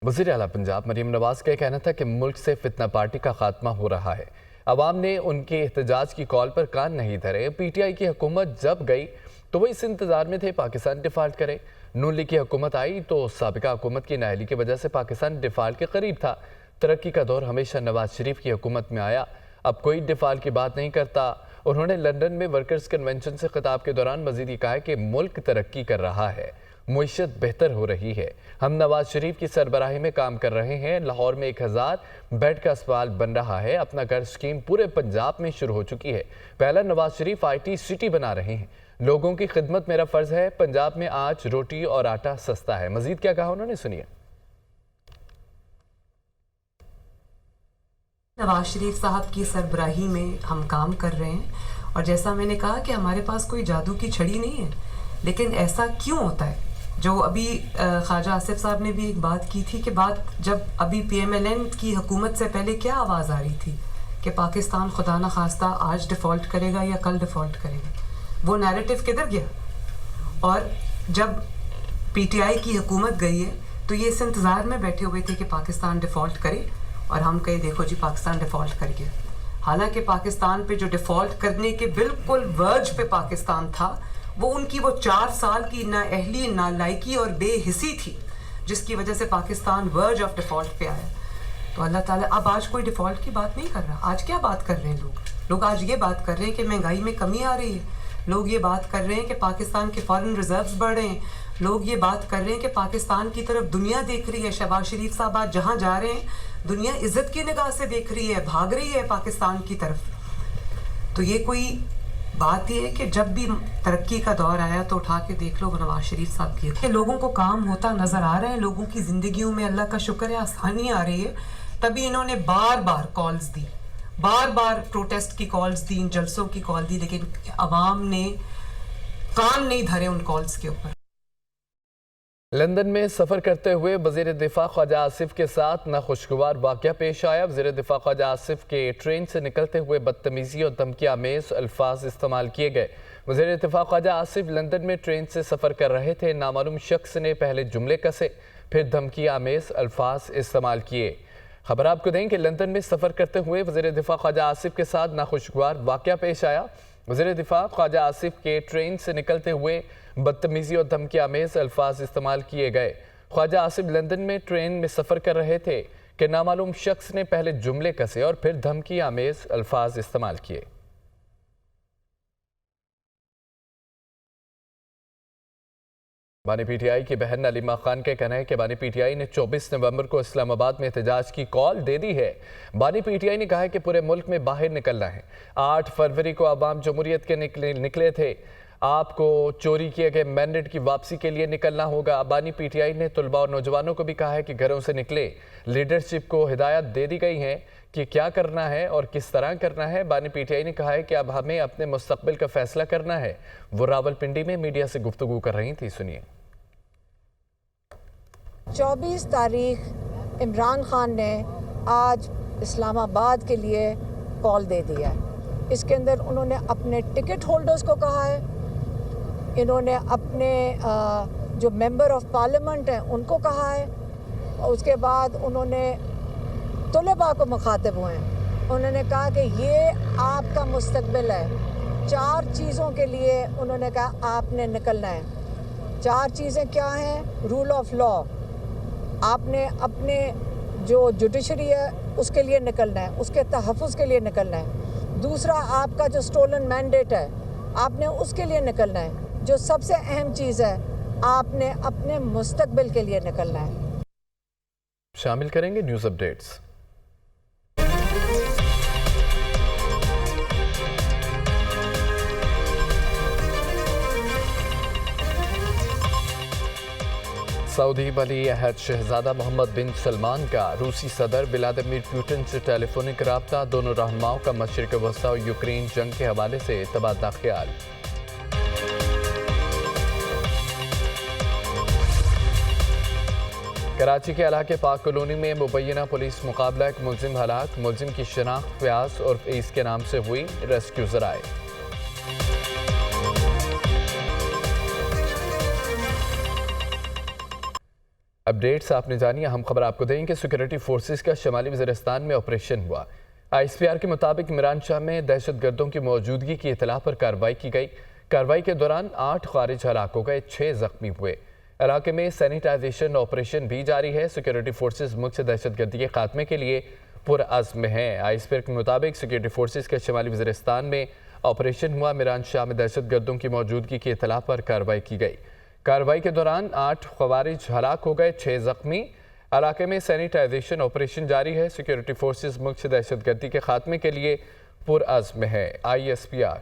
वज़ीर आला पंजाब मरीम नवाज का कहना था कि मुल्क से फितना पार्टी का खात्मा हो रहा है। अवाम ने उनके एहतजाज की कॉल पर कान नहीं धरे। पीटीआई की हुकूमत जब गई तो वो इस इंतजार में थे पाकिस्तान डिफ़ाल्ट करे। नून लीग की हुकूमत आई तो साबिका हुकूमत की नाअहली की वजह से पाकिस्तान डिफ़ाल्ट के करीब था। तरक्की का दौर हमेशा नवाज शरीफ की हुकूमत में आया, अब कोई डिफ़ाल्ट की बात नहीं करता। उन्होंने लंदन में वर्कर्स कन्वेंशन से खिताब के दौरान मज़ीद ये कहा कि मुल्क तरक्की कर रहा है, मुईशत बेहतर हो रही है, हम नवाज शरीफ की सरबराही में काम कर रहे हैं। लाहौर में 1000 बेड का अस्पताल बन रहा है। अपना घर स्कीम पूरे पंजाब में शुरू हो चुकी है। पहला नवाज शरीफ IT सिटी बना रहे हैं। लोगों की खिदमत मेरा फर्ज है। पंजाब में आज रोटी और आटा सस्ता है। मजीद क्या कहा उन्होंने, सुनिए। नवाज शरीफ साहब की सरबराही में हम काम कर रहे हैं और जैसा मैंने कहा कि हमारे पास कोई जादू की छड़ी नहीं है, लेकिन ऐसा क्यों होता है? जो अभी ख्वाजा आसिफ साहब ने भी एक बात की थी कि बात जब अभी PMLN की हुकूमत से पहले क्या आवाज़ आ रही थी कि पाकिस्तान खुदा न खास्ता आज डिफ़ॉल्ट करेगा या कल डिफ़ॉल्ट करेगा, वो नैरेटिव किधर गया? और जब PTI की हुकूमत गई है तो ये इस इंतज़ार में बैठे हुए थे कि पाकिस्तान डिफ़ॉल्ट करे और हम कहे देखो जी पाकिस्तान डिफ़ॉल्ट कर गया। हालांकि पाकिस्तान पे जो डिफ़ॉल्ट करने के बिल्कुल वर्ज पे पाकिस्तान था, वो उनकी वो 4 साल की नाअहली, नालायकी और बेहिसी थी जिसकी वजह से पाकिस्तान वर्ज ऑफ डिफ़ॉल्ट पे आया। तो अल्लाह ताला अब आज कोई डिफ़ॉल्ट की बात नहीं कर रहा। आज क्या बात कर रहे हैं लोग आज ये बात कर रहे हैं कि महंगाई में कमी आ रही है। लोग ये बात कर रहे हैं कि पाकिस्तान के फॉरेन रिजर्व्स बढ़ रहे हैं। लोग ये बात कर रहे हैं कि पाकिस्तान की तरफ दुनिया देख रही है। शहबाज शरीफ साहब आज जहाँ जा रहे हैं दुनिया इज्जत की निगाह से देख रही है, भाग रही है पाकिस्तान की तरफ। तो ये कोई बात ही है कि जब भी तरक्की का दौर आया तो उठा के देख लो नवाज शरीफ साहब की। लोगों को काम होता नज़र आ रहा है, लोगों की ज़िंदगियों में अल्लाह का शुक्र है आसानी आ रही है। तभी इन्होंने बार बार कॉल्स दी, बार बार प्रोटेस्ट की कॉल्स दी, जलसों की कॉल दी, लेकिन अवाम ने कान नहीं धरे उन कॉल्स के ऊपर। लंदन में सफ़र करते हुए वज़ीर दिफ़ा ख्वाजा आसिफ के साथ नाखुशगवार वाक़या पेश आया। वज़ीर दिफ़ा ख्वाजा आसिफ के ट्रेन से निकलते हुए बदतमीज़ी और धमकी आमेज़ अल्फाज इस्तेमाल किए गए। वज़ीर दिफ़ा ख्वाजा आसिफ लंदन में ट्रेन से सफ़र कर रहे थे। नामालूम शख्स ने पहले जुमले कसे, फिर धमकी आमेज़ अल्फाज इस्तेमाल किए। खबर आपको दें कि लंदन में सफ़र करते हुए वज़ीर दिफ़ा ख्वाजा आसिफ के साथ नाखुशगवार वाक़या पेश आया। वज़ीर दिफ़ा ख्वाजा आसिफ के ट्रेन से निकलते हुए बदतमीज़ी और धमकी आमेज़ अल्फाज इस्तेमाल किए गए। ख्वाजा आसिफ लंदन में ट्रेन में सफ़र कर रहे थे कि नामालूम शख्स ने पहले जुमले कसे और फिर धमकी आमेज़ अल्फाज इस्तेमाल किए। बानी PTI की बहन नलीमा खान का कहना है कि बानी PTI ने 24 नवंबर को इस्लामाबाद में एहतजाज की कॉल दे दी है। बानी PTI ने कहा है कि पूरे मुल्क में बाहर निकलना है। 8 फरवरी को अवाम जमहूरियत के निकले थे। आपको चोरी किए गए मैंडेट की वापसी के लिए निकलना होगा। बानी PTI ने तलबा और नौजवानों को भी कहा है कि घरों से निकले। लीडरशिप को हिदायत दे दी गई है कि क्या करना है और किस तरह करना है। बानी PTI ने कहा है कि अब हमें अपने मुस्तकबिल का फैसला करना है। वो रावलपिंडी में मीडिया से गुफ्तगू कर रही थी, सुनिए। 24 तारीख इमरान खान ने आज इस्लामाबाद के लिए कॉल दे दिया है। इसके अंदर उन्होंने अपने टिकट होल्डर्स को कहा है, इन्होंने अपने जो मेंबर ऑफ पार्लियामेंट हैं उनको कहा है, और उसके बाद उन्होंने तलबा को मुखातिब हुए हैं। उन्होंने कहा कि ये आपका मुस्तकबिल है। 4 चीज़ों के लिए उन्होंने कहा आपने निकलना है। 4 चीज़ें क्या हैं? रूल ऑफ लॉ, आपने अपने जो जुडिशरी है उसके लिए निकलना है, उसके तहफ़्फ़ुज़ के लिए निकलना है। दूसरा, आपका जो स्टोलन मैंडेट है आपने उसके लिए निकलना है। जो सबसे अहम चीज़ है, आपने अपने मुस्तकबिल के लिए निकलना है। शामिल करेंगे न्यूज़ अपडेट्स। सऊदी वली अहद शहजादा मोहम्मद बिन सलमान का रूसी सदर व्लादिमीर पुतिन से टेलीफोनिक रब्ता। दोनों रहनुमाओं का मशरिक़ वस्ता और यूक्रेन जंग के हवाले से तबादला ख्याल। कराची के इलाके पाक कॉलोनी में मुबैना पुलिस मुकाबला, एक मुलजिम हलाक। मुलजिम की शनाख्त फयाज और फैज़ के नाम से हुई। रेस्क्यू ज़राए। अपडेट्स आपने जानी। हम खबर आपको देंगे कि सिक्योरिटी फोर्सेस का शमाली वज़ीरिस्तान में ऑपरेशन हुआ। ISPR के मुताबिक इमरान शाह में दहशतगर्दों की मौजूदगी की इतला पर कार्रवाई की गई। कार्रवाई के दौरान 8 खारिज हलाक हो गए, 6 जख्मी हुए। इलाके में सैनिटाइजेशन ऑपरेशन भी जारी है। सिक्योरिटी फोर्सेस मुल्क से दहशतगर्दी के खात्मे के लिए पुरअज़्म हैं। ISPR के मुताबिक सिक्योरिटी फोर्सेस के शमाली वज़ीरिस्तान में ऑपरेशन हुआ। इमरान शाह में दहशतगर्दों की मौजूदगी की इतला पर कार्रवाई की गई। कार्रवाई के दौरान 8 खवारिज हलाक हो गए, 6 जख्मी। इलाके में सैनिटाइजेशन ऑपरेशन जारी है। सिक्योरिटी फोर्सेस मुल्क से दहशतगर्दी के खात्मे के लिए पुरअज़्म है। ISPR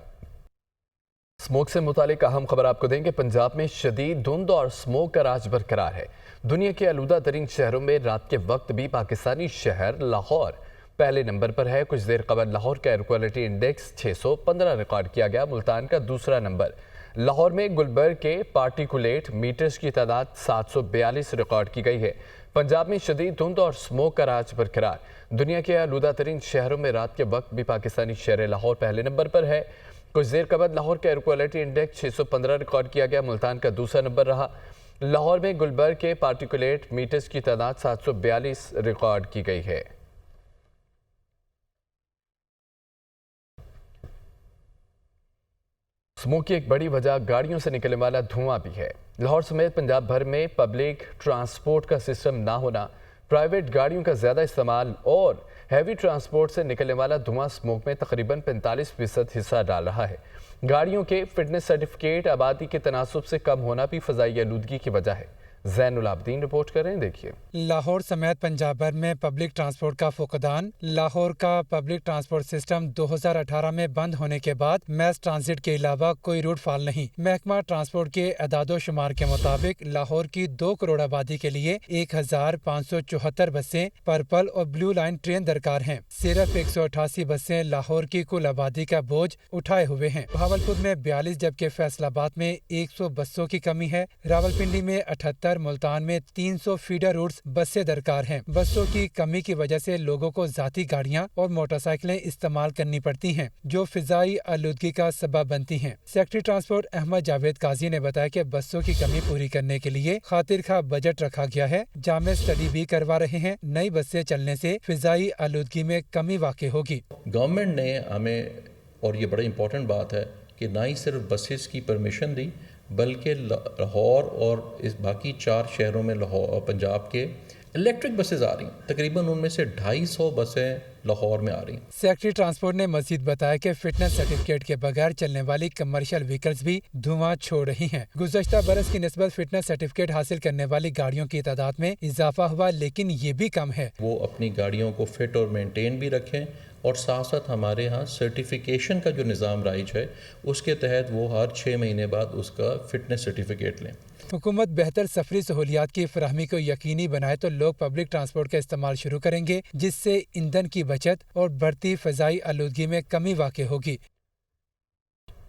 स्मोक से मुतालिक अहम खबर आपको देंगे। पंजाब में शदीद धुंध और स्मोक का राज बरकरार है। दुनिया के आलूदा तरीन शहरों में रात के वक्त भी पाकिस्तानी शहर लाहौर पहले नंबर पर है। कुछ देर कबल लाहौर का एयर क्वालिटी इंडेक्स 615 रिकॉर्ड किया गया। मुल्तान का दूसरा नंबर। लाहौर में गुलबर्ग के पार्टिकुलेट मीटर्स की तादाद 742 रिकॉर्ड की गई है। पंजाब में शदीद धुंध और स्मोक का राज बरकरार। दुनिया के आलूदा तरीन शहरों में रात के वक्त भी पाकिस्तानी शहर लाहौर पहले नंबर पर है। कुछ देर कबल लाहौर का एयर क्वालिटी इंडेक्स 615 रिकॉर्ड किया गया। मुल्तान का दूसरा नंबर रहा। लाहौर में गुलबर्ग के पार्टिकुलेट मीटर्स की तादाद 742 रिकॉर्ड की गई है। स्मोक की एक बड़ी वजह गाड़ियों से निकलने वाला धुआं भी है। लाहौर समेत पंजाब भर में पब्लिक ट्रांसपोर्ट का सिस्टम ना होना, प्राइवेट गाड़ियों का ज़्यादा इस्तेमाल और हैवी ट्रांसपोर्ट से निकलने वाला धुआं स्मोक में तकरीबन 45% हिस्सा डाल रहा है। गाड़ियों के फिटनेस सर्टिफिकेट आबादी के तनासुब से कम होना भी फ़ज़ाई आलूदगी की वजह है। ज़ैनुल आबदीन रिपोर्ट कर रहे हैं, देखिए। लाहौर समेत पंजाब भर में पब्लिक ट्रांसपोर्ट का फुकदान। लाहौर का पब्लिक ट्रांसपोर्ट सिस्टम 2018 में बंद होने के बाद मैस ट्रांजिट के अलावा कोई रूट फॉल नहीं। महकमा ट्रांसपोर्ट के एदादो शुमार के मुताबिक लाहौर की 2 करोड़ आबादी के लिए 1574 बसें पर्पल और ब्लू लाइन ट्रेन दरकार हैं। सिर्फ 188 बसें लाहौर की कुल आबादी का बोझ उठाए हुए हैं। भावलपुर में 42 जबकि फैसलाबाद में 100 बसों की कमी है। रावलपिंडी में 78, मुल्तान में 300 फीडर रूट्स बसें दरकार हैं। बसों की कमी की वजह से लोगों को जाती गाड़ियां और मोटरसाइकिलें इस्तेमाल करनी पड़ती हैं, जो फिजाई आलूदगी का सबब बनती हैं। सेक्रेटरी ट्रांसपोर्ट अहमद जावेद काजी ने बताया कि बसों की कमी पूरी करने के लिए खातिर खा बजट रखा गया है। जामे स्टडी भी करवा रहे हैं। नई बसें चलने से फिजाई आलूदगी में कमी वाक़ई होगी। गवर्नमेंट ने हमें, और ये बड़ा इंपॉर्टेंट बात है, कि ना ही सिर्फ बसेस की परमिशन दी बल्कि लाहौर और इस बाकी 4 शहरों में लाहौर पंजाब के इलेक्ट्रिक बसेस आ रही हैं। तकरीबन उनमें से 250 बसें लाहौर में आ रही हैं। सेक्रेटरी ट्रांसपोर्ट ने मजीद बताया कि फिटनेस सर्टिफिकेट के बगैर चलने वाली कमर्शियल व्हीकल्स भी धुआं छोड़ रही हैं। गुज़श्ता बरस की निस्बत फिटनेस सर्टिफिकेट हासिल करने वाली गाड़ियों की तादाद में इजाफा हुआ, लेकिन ये भी कम है। वो अपनी गाड़ियों को फिट और मेंटेन भी रखें और साथ साथ हमारे यहाँ सर्टिफिकेशन का जो निज़ाम राइज है उसके तहत वो हर 6 महीने बाद उसका फिटनेस सर्टिफिकेट लें। हुकूमत बेहतर सफरी सहूलियात की फराहमी को यकीनी बनाए तो लोग पब्लिक ट्रांसपोर्ट का इस्तेमाल शुरू करेंगे, जिससे ईंधन की बचत और बढ़ती फ़ज़ाई आलूदगी में कमी वाक़ई होगी।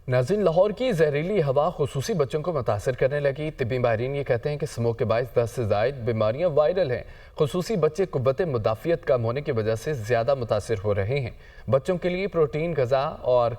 नाज़रीन, लाहौर की जहरीली हवा खुसूसी बच्चों को मुतासर करने लगी। तिब्बी माहिरीन ये कहते हैं कि स्मोक के बायस 10 से ज़ायद बीमारियां वायरल हैं। खुसूसी बच्चे कुव्वत मुदाफ़ियत कम होने की वजह से ज़्यादा मुतासर हो रहे हैं। बच्चों के लिए प्रोटीन ग़िज़ा और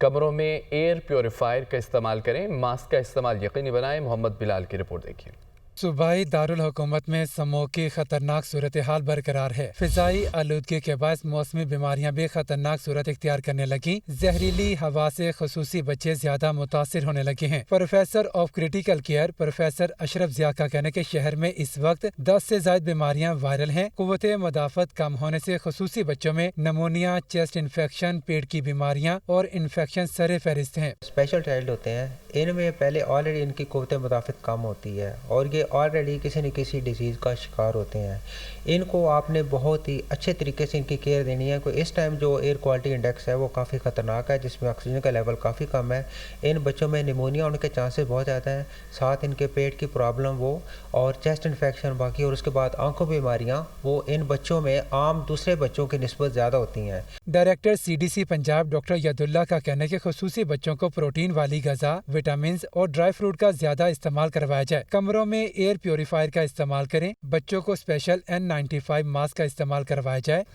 कमरों में एयर प्योरीफायर का इस्तेमाल करें। मास्क का इस्तेमाल यकीनी बनाएं। मोहम्मद बिलाल की रिपोर्ट देखिए। सूबाई दारुल हुकूमत में स्मोक की खतरनाक सूरत हाल बरकरार है। फिजाई आलूदगी के बायस मौसमी बीमारियां भी खतरनाक सूरत इख्तियार करने लगी। जहरीली हवा से खुसूसी बच्चे ज्यादा मुतासिर होने लगे हैं। Professor of critical care professor Ashraf Zia का कहना है कि शहर में इस वक्त 10 से ज्यादा बीमारियां वायरल हैं। कुव्वत मुदाफ़त कम होने से खुसूसी बच्चों में नमोनिया, चेस्ट इन्फेक्शन, पेट की बीमारियां और इन्फेक्शन सरे फहरिस्त हैं। स्पेशल चाइल्ड होते हैं, इनमें पहले ऑलरेडी इनकी कुव्वत मुदाफ़त कम होती है और ये ऑलरेडी किसी न किसी डिजीज़ का शिकार होते हैं। इनको आपने बहुत ही अच्छे तरीके से इनकी केयर देनी है। कोई इस टाइम जो एयर क्वालिटी इंडेक्स है वो काफ़ी ख़तरनाक है, जिसमें ऑक्सीजन का लेवल काफ़ी कम है। इन बच्चों में निमोनिया होने के चांसेस बहुत ज़्यादा हैं, साथ इनके पेट की प्रॉब्लम वो और चेस्ट इन्फेक्शन बाकी, और उसके बाद आंखों की बीमारियाँ वो इन बच्चों में आम दूसरे बच्चों की निस्बत ज़्यादा होती हैं। Director CDC Punjab doctor Yadulla का कहना है कि खुसूसी बच्चों को प्रोटीन वाली ग़िज़ा, विटामिन और ड्राई फ्रूट का ज़्यादा इस्तेमाल करवाया जाए। कमरों में एयर प्योरीफायर का इस्तेमाल करें। बच्चों को स्पेशल N95 मास्क का इस्तेमाल करवाया जाए।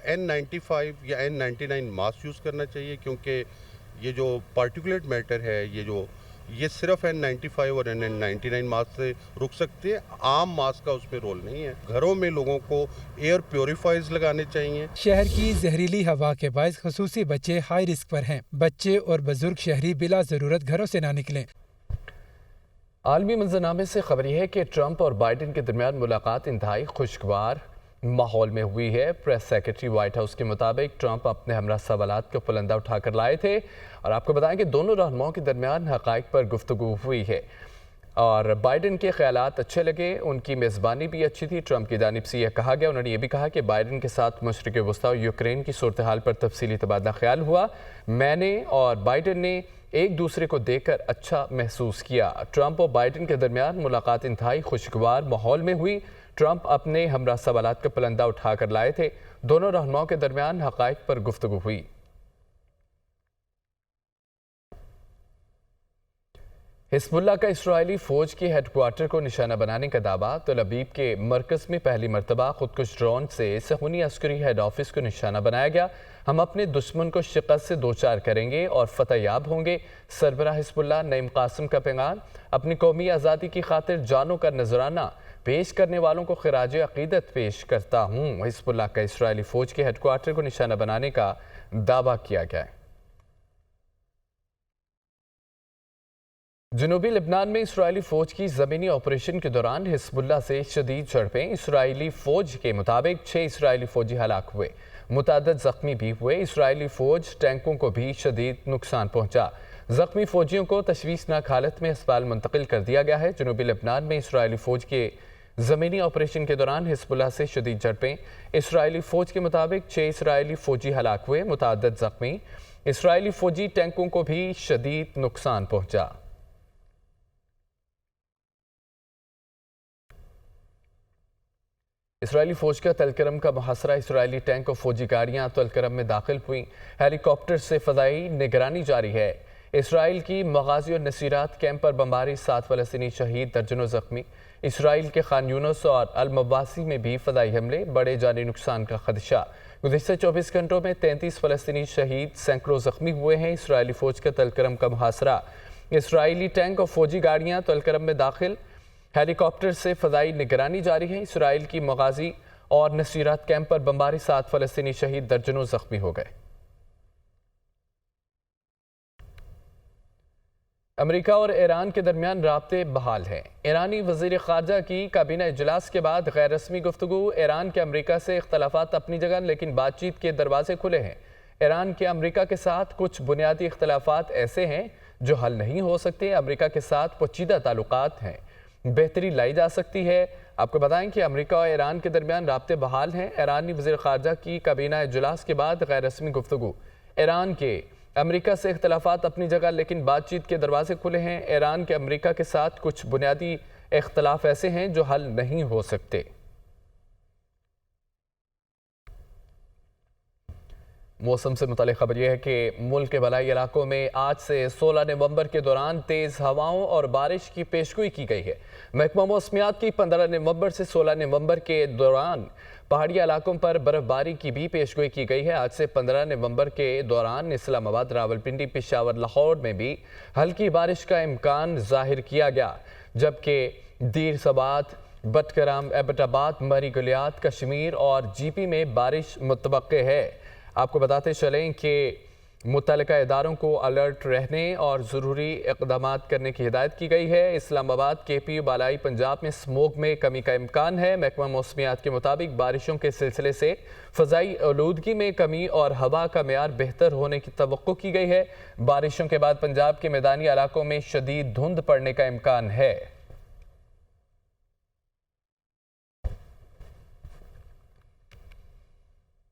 N95 या N99 मास्क यूज़ करना चाहिए, क्योंकि ये जो पार्टिकुलेट मैटर है, ये जो ये सिर्फ N95 और N99 मास्क से रुक सकती है, आम मास्क का उसमें रोल नहीं है। घरों में लोगों को एयर प्योरीफायर्स लगाने चाहिए। शहर की जहरीली हवा के बायस खुसूसी बच्चे हाई रिस्क पर हैं। बच्चे और बुजुर्ग शहरी बिला जरूरत घरों से ना निकलें। आलमी मंजरनामे से खबर यह है कि ट्रंप और बाइडेन के दरमियान मुलाकात इंतहाई खुशगवार माहौल में हुई है। प्रेस सेक्रेटरी व्हाइट हाउस के मुताबिक ट्रंप अपने हमरा सवालात को पुलंदा उठाकर लाए थे और आपको बताएं कि दोनों रहनुमाओं के दरमियान हक़ाइक़ पर गुफ्तगू हुई है और बाइडेन के ख्यालात अच्छे लगे, उनकी मेज़बानी भी अच्छी थी। ट्रंप की जानिब से यह कहा गया, उन्होंने ये भी कहा कि बाइडेन के साथ मशरिक़ वस्ता और यूक्रेन की सूरत हाल पर तफसीली तबादला ख्याल हुआ। मैंने और बाइडेन ने एक दूसरे को देखकर अच्छा महसूस किया। ट्रंप और बाइडेन के दरमियान मुलाकात इंतहाई खुशगवार माहौल में हुई। ट्रंप अपने हमरा सवालात का पुलंदा उठाकर लाए थे। दोनों रहनुमाओं के दरमियान हक़ाइक़ पर गुफ्तगू हुई। हिज़्बुल्लाह का इस्राएली फ़ौज के हेडक्वार्टर को निशाना बनाने का दावा। तल अबीब के मरकज़ में पहली मरतबा खुदकुश ड्रोन से सहूनी अस्करी हेड ऑफिस को निशाना बनाया गया। हम अपने दुश्मन को शिकस्त से दो चार करेंगे और फतह याब होंगे। सरबराह हिज़्बुल्लाह नईम कासिम का पैगाम। अपनी कौमी आज़ादी की खातिर जानों का नजराना पेश करने वालों को खिराज अकीदत पेश करता हूँ। हिज़्बुल्लाह का इस्राएली फ़ौज के हेडक्वार्टर को निशाना बनाने का दावा किया गया है। जनूबी लेबनान में इस्राएली फ़ौज की ज़मीनी ऑपरेशन के दौरान हिज़्बुल्लाह से शदीद झड़पें। इस्राएली फ़ौज के मुताबिक 6 इस्राएली फ़ौजी हलाक हुए, मुतअद्दिद ज़ख्मी भी हुए। इस्राएली फ़ौज टैंकों को भी शदीद नुकसान पहुँचा। ज़ख्मी फ़ौजियों को तशवीशनाक हालत में अस्पताल मुंतकिल कर दिया गया है। जनूबी लेबनान में इस्राएली फ़ौज के ज़मीनी ऑपरेशन के दौरान हिज़्बुल्लाह से शदीद झड़पें। इस्राएली फ़ौज के मुताबिक 6 इस्राएली फ़ौजी हलाक हुए, मुतअद्दिद ज़ख्मी। इस्राएली फ़ौजी टैंकों को भी शदीद नुकसान पहुँचा। इस्राएली फ़ौज का तलकरम का मुहासरा। इस्राएली टैंक और फ़ौजी गाड़ियाँ तलकरम में दाखिल हुई। हेलीकॉप्टर से फ़ज़ाई निगरानी जारी है। इसराइल की मगाज़ी और नसीरात कैंप पर बमबारी, 7 फ़लस्तीनी शहीद, दर्जनों ज़ख्मी। इसराइल के खान यूनुस और अल मवासी में भी फ़ज़ाई हमले, बड़े जानी नुकसान का खदशा। गुज़िश्ता 24 घंटों में 33 फ़लस्तीनी शहीद, सैकड़ों ज़ख्मी हुए हैं। इसराइली फ़ौज का तलकरम का मुहासरा। इसराइली टैंक और फ़ौजी गाड़ियाँ तलकरम में दाखिल। हेलीकॉप्टर से फ़ज़ाई निगरानी जारी है। इसराइल की मगाज़ी और नसीरात कैंप पर बमबारी, 7 फ़लस्तीनी शहीद, दर्जनों ज़ख्मी हो गए। अमेरिका और ईरान के दरमियान राब्ते बहाल हैं। ईरानी वज़ीर ख़ारजा की काबीना इजलास के बाद गैर रस्मी गुफ्तगू। ईरान के अमेरिका से इख्तलाफात अपनी जगह, लेकिन बातचीत के दरवाजे खुले हैं। ईरान के अमेरिका के साथ कुछ बुनियादी इख्तलाफात ऐसे हैं जो हल नहीं हो सकते। अमेरिका के साथ पोचीदा ताल्लुकात हैं, बेहतरी लाई जा सकती है। आपको बताएं कि अमेरिका और ईरान के दरमियान राब्ते बहाल हैं। ईरानी वज़ीर ख़ारजा की काबीना इजलास के बाद गैर रस्मी गुफ्तगू। ईरान के अमेरिका से इख्तलाफात अपनी जगह, लेकिन बातचीत के दरवाजे खुले हैं। ईरान के अमेरिका के साथ कुछ बुनियादी इख्तलाफ ऐसे हैं जो हल नहीं हो सकते। मौसम से मुतालिक खबर यह है कि मुल्क के बलाई इलाकों में आज से 16 नवंबर के दौरान तेज़ हवाओं और बारिश की पेशगोई की गई है। महकमा मौसमियात की 15 नवंबर से 16 नवंबर के दौरान पहाड़ी इलाकों पर बर्फबारी की भी पेशगोई की गई है। आज से 15 नवंबर के दौरान इस्लामाबाद, रावलपिंडी, पेशावर, लाहौर में भी हल्की बारिश का इम्कान जाहिर किया गया, जबकि दीर सबात, बटकरम, एबटाबाद, मरी गुलियात, कश्मीर और जीपी में बारिश मुतवक्के है। आपको बताते चलें कि मुतल्लिका इदारों को अलर्ट रहने और ज़रूरी इक़दामात करने की हिदायत की गई है। इस्लामाबाद, KPU, बालाई पंजाब में स्मोक में कमी का इम्कान है। महकमा मौसमियात के मुताबिक बारिशों के सिलसिले से फ़ज़ाई आलूदगी में कमी और हवा का मेयार बेहतर होने की तवक्को की गई है। बारिशों के बाद पंजाब के मैदानी इलाकों में शदीद धुंध पड़ने का इम्कान है।